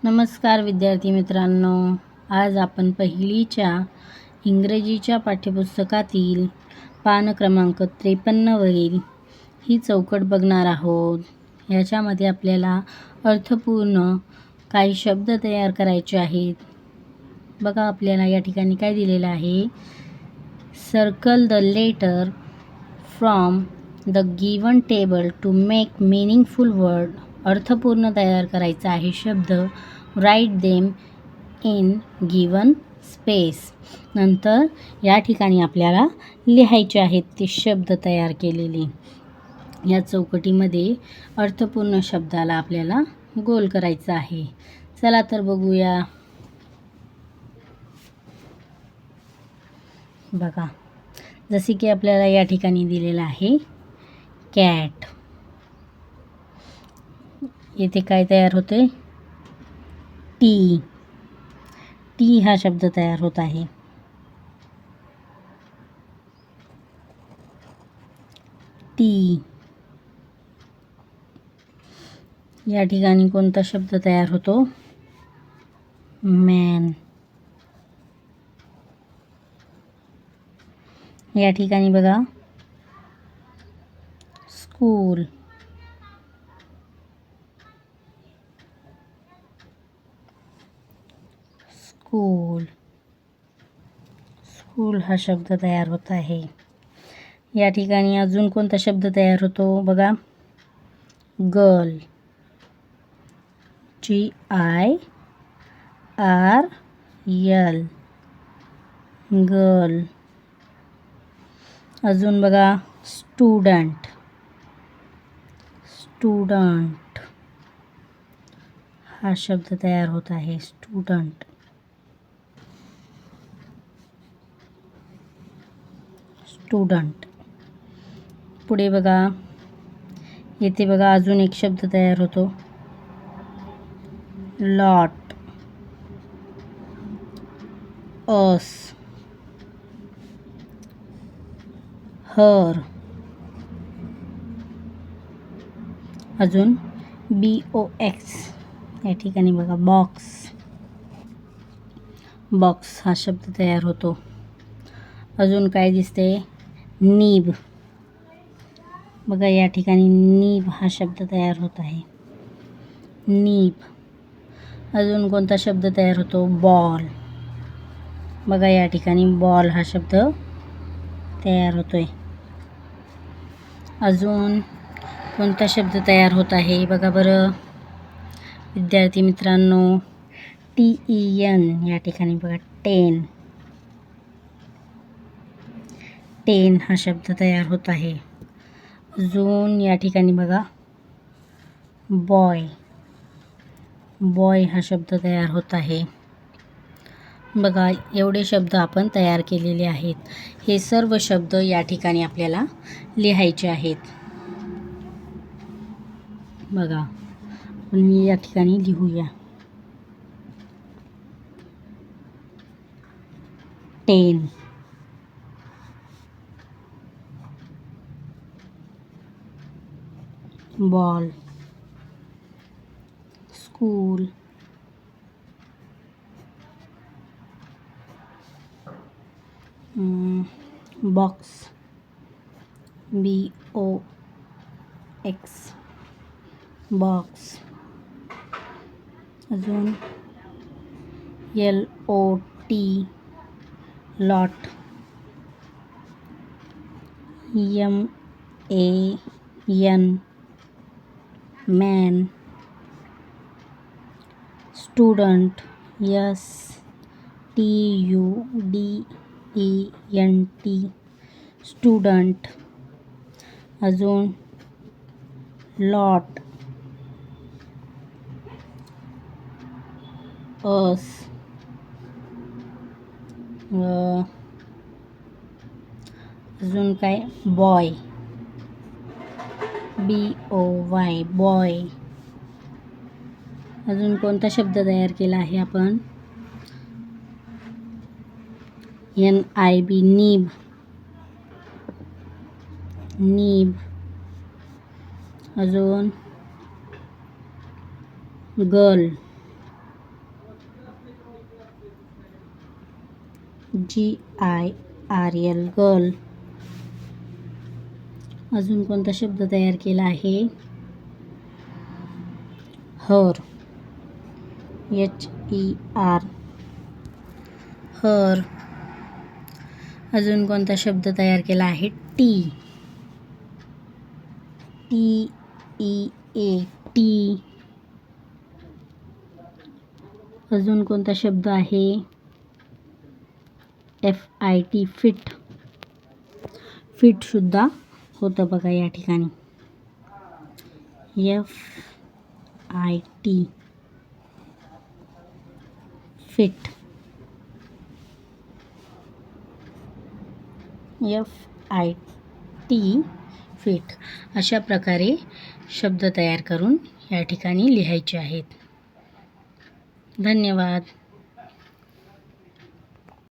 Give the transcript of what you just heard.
नमस्कार विद्यार्थी मित्रांनो, आज आपण पहिलीच्या इंग्रजीच्या पाठ्यपुस्तकातील पान क्रमांक 53वरील ही चौकट बघणार आहोत. याच्यामध्ये आपल्याला अर्थपूर्ण काही शब्द तयार करायचे आहेत. बघा, आपल्याला या ठिकाणी काय दिलेलं आहे. Circle the letter from the given table to make meaningful word. अर्थपूर्ण तयार करायचा आहे शब्द. Write them in given space. नंतर या ठिकाणी आपल्याला लिहायचे आहेत ते शब्द तयार केलेले. या चौकटीमध्ये अर्थपूर्ण शब्दाला आपल्याला गोल करायचा आहे. चला तर बघूया. बघा, जसे की आपल्याला या ठिकाणी दिलेलं आहे कॅट. येथे काय तयार होते? टी. टी हा शब्द तयार होत आहे. टी. या ठिकाणी कोणता शब्द तयार होतो? मॅन. या ठिकाणी बघा, स्कूल. स्कूल. स्कूल हा शब्द तयार होत आहे. या ठिकाणी अजून कोणता शब्द तयार होतो? बघा, गर्ल. GIRL. गर्ल. अजून बघा, स्टुडंट. स्टुडंट हा शब्द तयार होत आहे. स्टुडंट. स्टुडंट. पुढे बघा, येथे बघा अजून एक शब्द तयार होतो. लॉट. अस. हर. अजून BOX. या ठिकाणी बघा, बॉक्स. बॉक्स हा शब्द तयार होतो. अजून काय दिसते? नीब. बघा, या ठिकाणी नीब हा शब्द तयार होत आहे. नीब. अजून कोणता शब्द तयार होतो? बॉल. बघा, या ठिकाणी बॉल हा शब्द तयार होतोय. अजून कोणता शब्द तयार होत आहे? बघा बरं विद्यार्थी मित्रांनो, TEN. या ठिकाणी बघा, 10. 10 हा शब्द तयार होत आहे. अजून या ठिकाणी बघा, बॉय. बॉय हा शब्द तयार होत आहे. बघा, एवढे शब्द आपण तयार केलेले आहेत. हे सर्व शब्द या ठिकाणी आपल्याला लिहायचे आहेत. बघा, आपण या ठिकाणी लिहूया. 10. Ball. School. Box. BOX. Box. अजून LOT. Lot. MAN. Man. Student. STUDENT. Student. अजून लॉट. अस. अजून काय? बॉय. BOY. बॉय. अजून कोणता शब्द तयार केला आहे आपण? NIB. नीब. नीब. अजून गर्ल. GIRL girl. अजून कोणता शब्द तयार केला आहे? हर. HER हर. अजून कोणता शब्द तयार केला आहे? टी. TEA T. अजून कोणता शब्द आहे? FIT fit. फिट सुद्धा होतं बघा या ठिकाणी. FIT fit. FIT fit. अशा प्रकारे शब्द तयार करून या ठिकाणी लिहायचे आहेत. धन्यवाद.